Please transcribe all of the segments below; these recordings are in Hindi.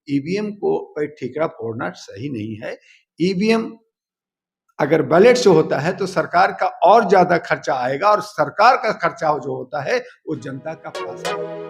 ईवीएम को पर ठीकरा फोड़ना सही नहीं है। ईवीएम अगर बैलेट से होता है तो सरकार का और ज्यादा खर्चा आएगा, और सरकार का खर्चा जो होता है वो जनता का पैसा।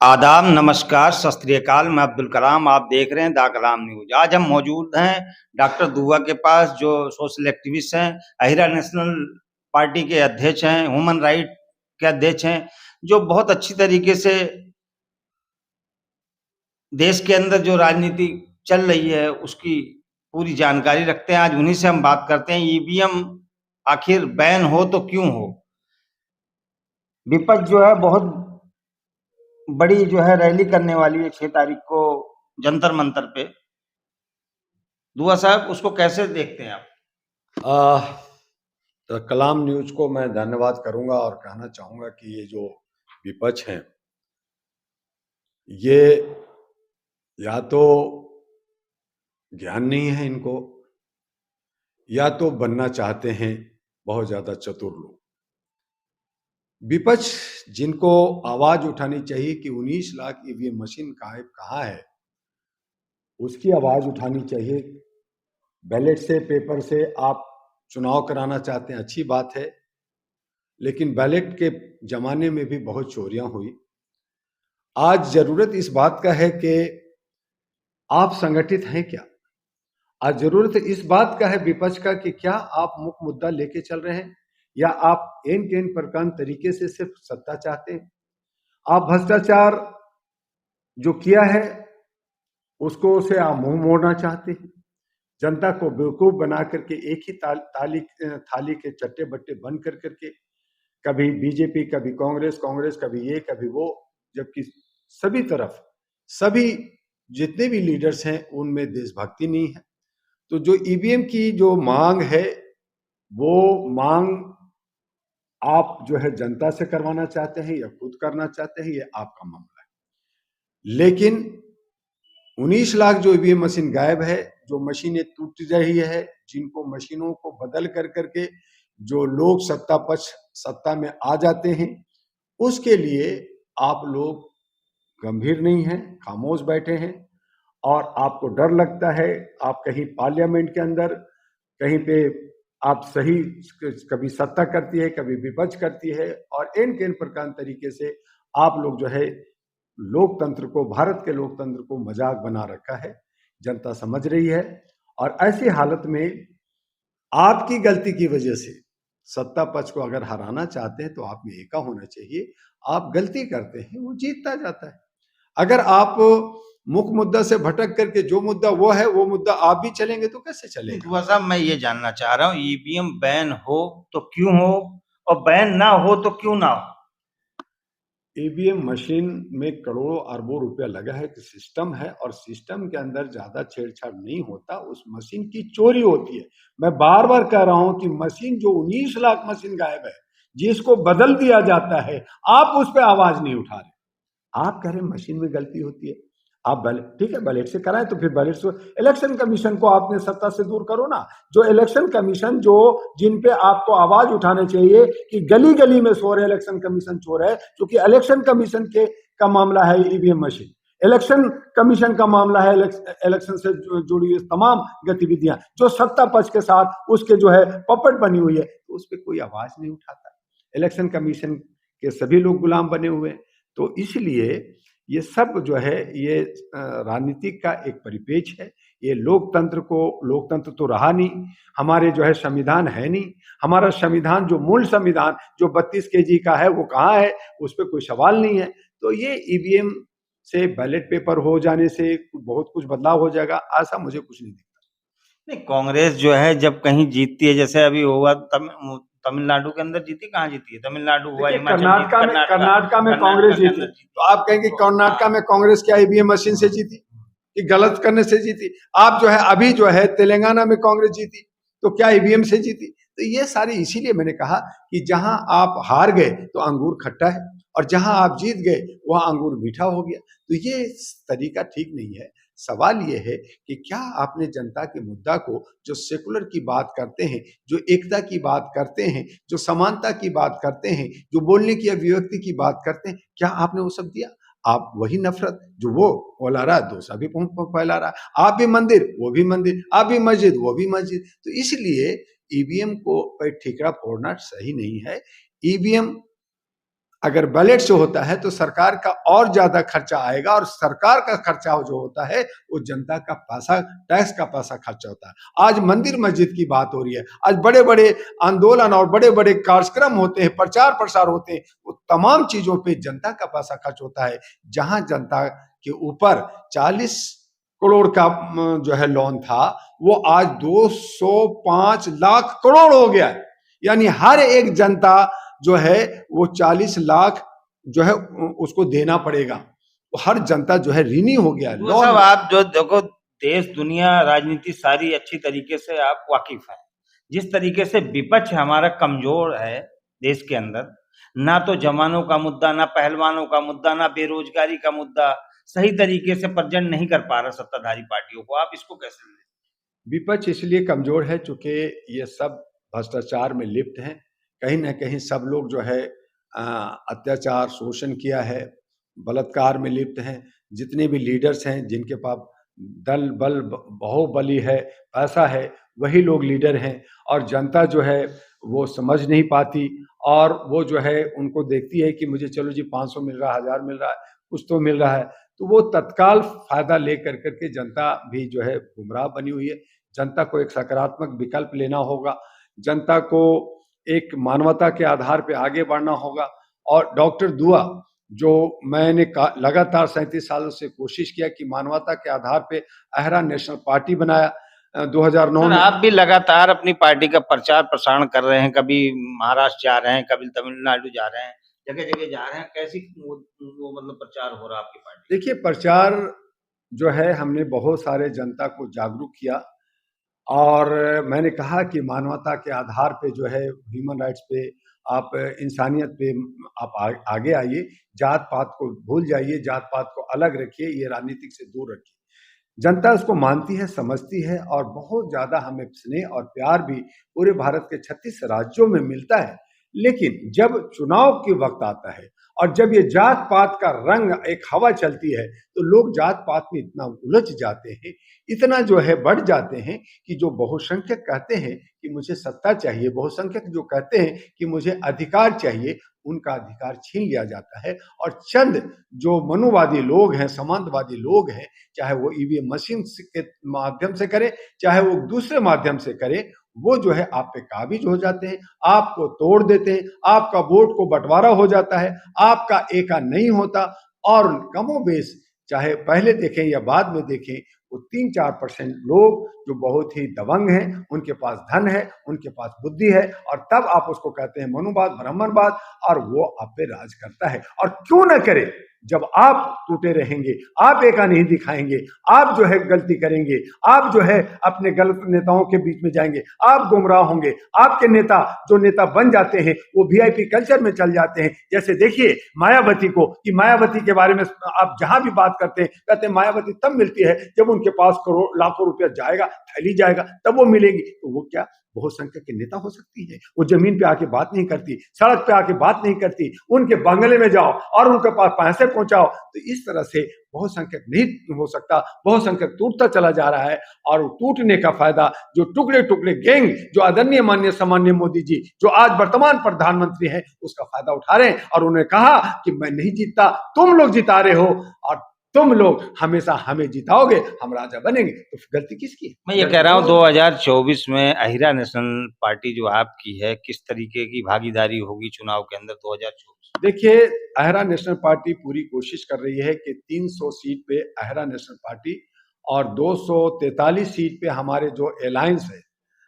आदाब, नमस्कार, सत श्री अकाल। मैं अब्दुल कलाम, आप देख रहे हैं दा कलाम न्यूज। आज हम मौजूद हैं डॉक्टर दुआ के पास, जो सोशल एक्टिविस्ट हैं, अहिरा नेशनल पार्टी के अध्यक्ष हैं, ह्यूमन राइट के अध्यक्ष हैं, जो बहुत अच्छी तरीके से देश के अंदर जो राजनीति चल रही है उसकी पूरी जानकारी रखते हैं। आज उन्हीं से हम बात करते हैं। ईवीएम आखिर बैन हो तो क्यों हो। विपक्ष जो है बहुत बड़ी जो है रैली करने वाली है 6 तारीख को जंतर मंतर पे। दुआ साहब, उसको कैसे देखते हैं आप? तो कलाम न्यूज को मैं धन्यवाद करूंगा और कहना चाहूंगा कि ये जो विपक्ष हैं, ये या तो ज्ञान नहीं है इनको, या तो बनना चाहते हैं बहुत ज्यादा चतुर लोग। विपक्ष जिनको आवाज उठानी चाहिए कि 19 लाख ईवीएम मशीन कहाँ है, उसकी आवाज उठानी चाहिए। बैलेट से, पेपर से आप चुनाव कराना चाहते हैं, अच्छी बात है, लेकिन बैलेट के जमाने में भी बहुत चोरियां हुई। आज जरूरत इस बात का है कि आप संगठित हैं क्या। आज जरूरत इस बात का है विपक्ष का कि क्या आप मुख्य मुद्दा लेके चल रहे हैं, या आप एन प्रकार तरीके से सिर्फ सत्ता चाहते हैं। आप भ्रष्टाचार जो किया है उसको से आप मुंह मोड़ना चाहते हैं, जनता को बेवकूफ बना करके एक ही थाली के चट्टे बट्टे बंद कर करके, कभी बीजेपी, कभी कांग्रेस, कभी ये, कभी वो, जबकि सभी तरफ सभी जितने भी लीडर्स हैं उनमें देशभक्ति नहीं है। तो जो ईवीएम की जो मांग है, वो मांग आप जो है जनता से करवाना चाहते हैं या खुद करना चाहते हैं, ये आपका मामला है। लेकिन 19 लाख जो ईवीएम मशीन गायब है, जो मशीनें टूट रही है, जिनको मशीनों को बदल कर करके जो लोग सत्ता में आ जाते हैं, उसके लिए आप लोग गंभीर नहीं हैं, खामोश बैठे हैं, और आपको डर लगता है। आप कहीं पार्लियामेंट के अंदर कहीं पे आप सही, कभी सत्ता करती है, कभी विपक्ष करती है, और इन प्रकार तरीके से आप लोग जो है लोकतंत्र को, भारत के लोकतंत्र को मजाक बना रखा है। जनता समझ रही है, और ऐसी हालत में आपकी गलती की वजह से सत्ता पक्ष को अगर हराना चाहते हैं तो आप में एका होना चाहिए। आप गलती करते हैं, वो जीतता जाता है। अगर आप मुख्य मुद्दा से भटक करके जो मुद्दा वो है वो मुद्दा आप भी चलेंगे तो कैसे चलेगा। दुआ साहब, मैं ये जानना चाह रहा हूँ, ईवीएम बैन हो तो क्यों हो, और बैन ना हो तो क्यों ना हो। ईवीएम मशीन में करोड़ों अरबों रुपया लगा है कि सिस्टम है, और सिस्टम के अंदर ज्यादा छेड़छाड़ नहीं होता, उस मशीन की चोरी होती है। मैं बार बार कह रहा हूं कि मशीन जो 19 लाख मशीन गायब है, जिसको बदल दिया जाता है, आप उस पर आवाज नहीं उठा रहे। आप कह रहे मशीन में गलती होती है, आप ठीक है बैलेट से कराएं, तो फिर बैलेट से इलेक्शन कमीशन को आपने सत्ता से दूर करो ना। जो इलेक्शन कमीशन, जो जिन पे आपको आवाज उठाने चाहिए कि गली गली में सो रहे इलेक्शन कमीशन चोर है, क्योंकि इलेक्शन कमीशन के का मामला है ईवीएम मशीन, इलेक्शन कमीशन का मामला है इलेक्शन से जुड़ी हुई तमाम गतिविधियां जो सत्ता पक्ष के साथ उसके जो है पपट बनी हुई है, तो उस पर कोई आवाज नहीं उठाता। इलेक्शन कमीशन के सभी लोग गुलाम बने हुए हैं। तो इसलिए ये सब जो है ये राजनीतिक का एक परिपेक्ष है। ये लोकतंत्र तो रहा नहीं, हमारे जो है संविधान है नहीं। हमारा संविधान, जो मूल संविधान जो 32 केजी का है, वो कहाँ है, उस पर कोई सवाल नहीं है। तो ये ईवीएम से बैलेट पेपर हो जाने से बहुत कुछ बदलाव हो जाएगा, ऐसा मुझे कुछ नहीं दिखता। नहीं, कांग्रेस जो है जब कहीं जीतती है, जैसे अभी हुआ तमिलनाडु के अंदर जीती, कहाँ जीती है, तमिलनाडु हुआ, कर्नाटका में कांग्रेस जीती, तो आप कहेंगे कर्नाटका में कांग्रेस क्या ईवीएम मशीन से जीती कि गलत करने से जीती। आप जो है अभी जो है तेलंगाना में कांग्रेस जीती, तो क्या ईवीएम से जीती। तो ये सारी, इसीलिए मैंने कहा कि जहां आप हार गए तो अंगूर खट्टा है, और जहां आप जीत गए वहां अंगूर मीठा हो गया। तो ये तरीका ठीक नहीं है। सवाल ये है कि क्या आपने जनता के मुद्दा को, जो सेकुलर की बात करते हैं, जो एकता की बात करते हैं, जो समानता की बात करते हैं, जो बोलने की अभिव्यक्ति की बात करते हैं, क्या आपने वो सब दिया। आप वही नफरत जो वो फैला रहा है, दूसरा भी फैला रहा है। आप भी मंदिर, वो भी मंदिर, आप भी मस्जिद, वो भी मस्जिद। तो इसलिए ईवीएम को पे ठीकरा फोड़ना सही नहीं है। ईवीएम अगर बैलेट से होता है तो सरकार का और ज्यादा खर्चा आएगा, और सरकार का खर्चा जो होता है वो जनता का पैसा, टैक्स का पैसा खर्चा होता है। आज मंदिर मस्जिद की बात हो रही है, आज बड़े बड़े आंदोलन और बड़े बड़े कार्यक्रम होते हैं, प्रचार प्रसार होते हैं, वो तमाम चीजों पे जनता का पैसा खर्च होता है। जहां जनता के ऊपर 40 करोड़ का जो है लोन था, वो आज 205 लाख करोड़ हो गया है। यानी हर एक जनता जो है वो 40 लाख जो है उसको देना पड़ेगा। हर जनता जो है ऋणी हो गया है। वो सब आप जो देखो, देश दुनिया राजनीति सारी अच्छी तरीके से आप वाकिफ हैं। जिस तरीके से विपक्ष हमारा कमजोर है देश के अंदर, ना तो जवानों का मुद्दा, ना पहलवानों का मुद्दा, ना बेरोजगारी का मुद्दा सही तरीके से प्रेजेंट नहीं कर पा रहा सत्ताधारी पार्टियों को, आप इसको कैसे लें? विपक्ष इसलिए कमजोर है चूंकि ये सब भ्रष्टाचार में लिप्त हैं। कहीं ना कहीं सब लोग जो है अत्याचार, शोषण किया है, बलात्कार में लिप्त हैं। जितने भी लीडर्स हैं जिनके पास दल बल बाहुबली है, पैसा है, वही लोग लीडर हैं। और जनता जो है वो समझ नहीं पाती, और वो जो है उनको देखती है कि मुझे चलो जी 500 मिल रहा है, 1000 मिल रहा है, कुछ तो मिल रहा है, तो वो तत्काल फायदा लेकर करके जनता भी जो है गुमराह बनी हुई है। जनता को एक सकारात्मक विकल्प लेना होगा, जनता को एक मानवता के आधार पे आगे बढ़ना होगा। और डॉक्टर दुआ, जो मैंने लगातार 37 सालों से कोशिश किया कि मानवता के आधार पे अहरा नेशनल पार्टी बनाया 2009 में। आप भी लगातार अपनी पार्टी का प्रचार प्रसारण कर रहे हैं, कभी महाराष्ट्र जा रहे हैं, कभी तमिलनाडु जा रहे हैं, जगह जगह जा रहे हैं, कैसी वो मतलब प्रचार हो रहा है आपकी पार्टी? देखिए, प्रचार जो है हमने बहुत सारे जनता को जागरूक किया, और मैंने कहा कि मानवता के आधार पे जो है, ह्यूमन राइट्स पे, आप इंसानियत पे आप आगे आइए, जात पात को भूल जाइए, जात पात को अलग रखिए, ये राजनीतिक से दूर रखिए। जनता उसको मानती है, समझती है, और बहुत ज्यादा हमें स्नेह और प्यार भी पूरे भारत के 36 राज्यों में मिलता है। लेकिन जब चुनाव के वक्त आता है और जब ये जात पात का रंग एक हवा चलती है, तो लोग जात पात में इतना उलझ जाते हैं, इतना जो है बढ़ जाते हैं कि जो बहुसंख्यक कहते हैं कि मुझे सत्ता चाहिए, बहुसंख्यक जो कहते हैं कि मुझे अधिकार चाहिए, उनका अधिकार छीन लिया जाता है। और चंद जो मनुवादी लोग हैं, समांतवादी लोग हैं, चाहे वो ईवीएम मशीन के माध्यम से करें, चाहे वो दूसरे माध्यम से करें, वो जो है आप पे काबिज हो जाते हैं, आपको तोड़ देते हैं, आपका वोट को बंटवारा हो जाता है, आपका एका नहीं होता। और कमोबेश चाहे पहले देखें या बाद में देखें, वो 3-4% लोग जो बहुत ही दबंग हैं, उनके पास धन है, उनके पास बुद्धि है, और तब आप उसको कहते हैं मनुवाद, ब्राह्मणवाद, और वो आप पे राज करता है। और क्यों न करे, जब आप टूटे रहेंगे, आप एका नहीं दिखाएंगे, आप जो है गलती करेंगे, आप जो है अपने गलत नेताओं के बीच में जाएंगे, आप गुमराह होंगे, आपके नेता जो नेता बन जाते हैं वो वीआईपी कल्चर में चल जाते हैं। जैसे देखिए मायावती को, कि मायावती के बारे में आप जहां भी बात करते हैं, कहते हैं मायावती तब मिलती है जब उनके पास करोड़ लाखों रुपया जाएगा, थैली जाएगा, तब वो मिलेगी। तो वो क्या बहुसंख्यक के नेता हो सकती है? वो जमीन पे आके बात नहीं करती, सड़क पे आके बात नहीं करती, उनके बंगले में जाओ और उनके पास पैसे पहुंचाओ। तो इस तरह से बहुसंख्यक नहीं हो सकता। बहुसंख्यक टूटता चला जा रहा है, और टूटने का फायदा जो टुकड़े टुकड़े गैंग, जो आदरणीय माननीय सम्माननीय मोदी जी जो आज वर्तमान प्रधानमंत्री हैं, उसका फायदा उठा रहे हैं। और उन्होंने कहा कि मैं नहीं जीतता, तुम लोग जिता रहे हो, और तुम लोग हमेशा हमें जिताओगे, हम राजा बनेंगे। तो गलती किसकी है? मैं ये कह रहा हूँ 2024 में अहिरा नेशनल पार्टी जो आपकी है, किस तरीके की भागीदारी होगी चुनाव के अंदर 2024? देखिए, अहरा नेशनल पार्टी पूरी कोशिश कर रही है कि 300 सीट पे अहरा नेशनल पार्टी और 243 सीट पे हमारे जो अलायंस है,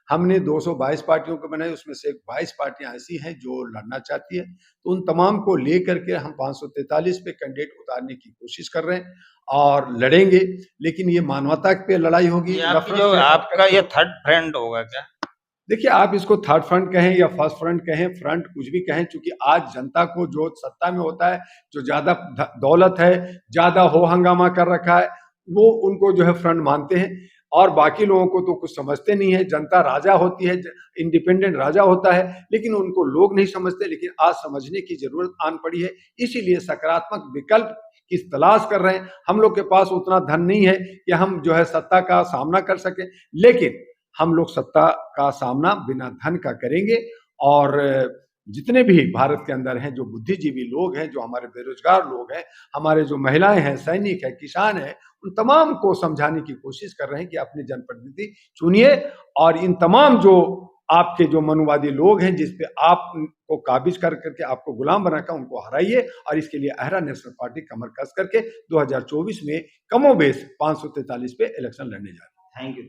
हमने 222 पार्टियों को बनाई, उसमें से 22 पार्टियां ऐसी हैं जो लड़ना चाहती है। तो उन तमाम को लेकर के हम 543 पे कैंडिडेट उतारने की कोशिश कर रहे हैं और लड़ेंगे। लेकिन ये मानवता पे लड़ाई होगी। जो आपका ये थर्ड फ्रंट होगा क्या? देखिए, आप इसको थर्ड फ्रंट कहें या फर्स्ट फ्रंट कहें, फ्रंट कुछ भी कहें, क्योंकि आज जनता को जो सत्ता में होता है, जो ज्यादा दौलत है, ज्यादा हो हंगामा कर रखा है, वो उनको जो है फ्रंट मानते हैं, और बाकी लोगों को तो कुछ समझते नहीं है। जनता राजा होती है, इंडिपेंडेंट राजा होता है, लेकिन उनको लोग नहीं समझते। लेकिन आज समझने की जरूरत आन पड़ी है, इसीलिए सकारात्मक विकल्प की तलाश कर रहे हैं। हम लोग के पास उतना धन नहीं है कि हम जो है सत्ता का सामना कर सकें, लेकिन हम लोग सत्ता का सामना बिना धन का करेंगे। और जितने भी भारत के अंदर हैं जो बुद्धिजीवी लोग हैं, जो हमारे बेरोजगार लोग हैं, हमारे जो महिलाएं हैं, सैनिक हैं, किसान हैं, उन तमाम को समझाने की कोशिश कर रहे हैं कि अपने जनप्रतिनिधि चुनिए और इन तमाम जो आपके जो मनुवादी लोग हैं जिस पे आपको काबिज कर करके आपको गुलाम बनाकर उनको हराइए। और इसके लिए अहरा नेशनल पार्टी कमर कस करके 2024 में कमोबेश 543 पे इलेक्शन लड़ने जा रही है। Thank you.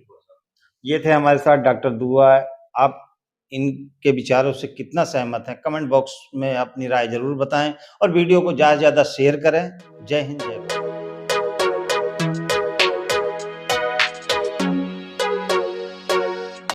ये थे हमारे साथ डॉक्टर दुआ। आप इनके विचारों से कितना सहमत हैं, कमेंट बॉक्स में अपनी राय जरूर बताएं और वीडियो को ज़्यादा से ज़्यादा शेयर करें। जय हिंद, जय भारत।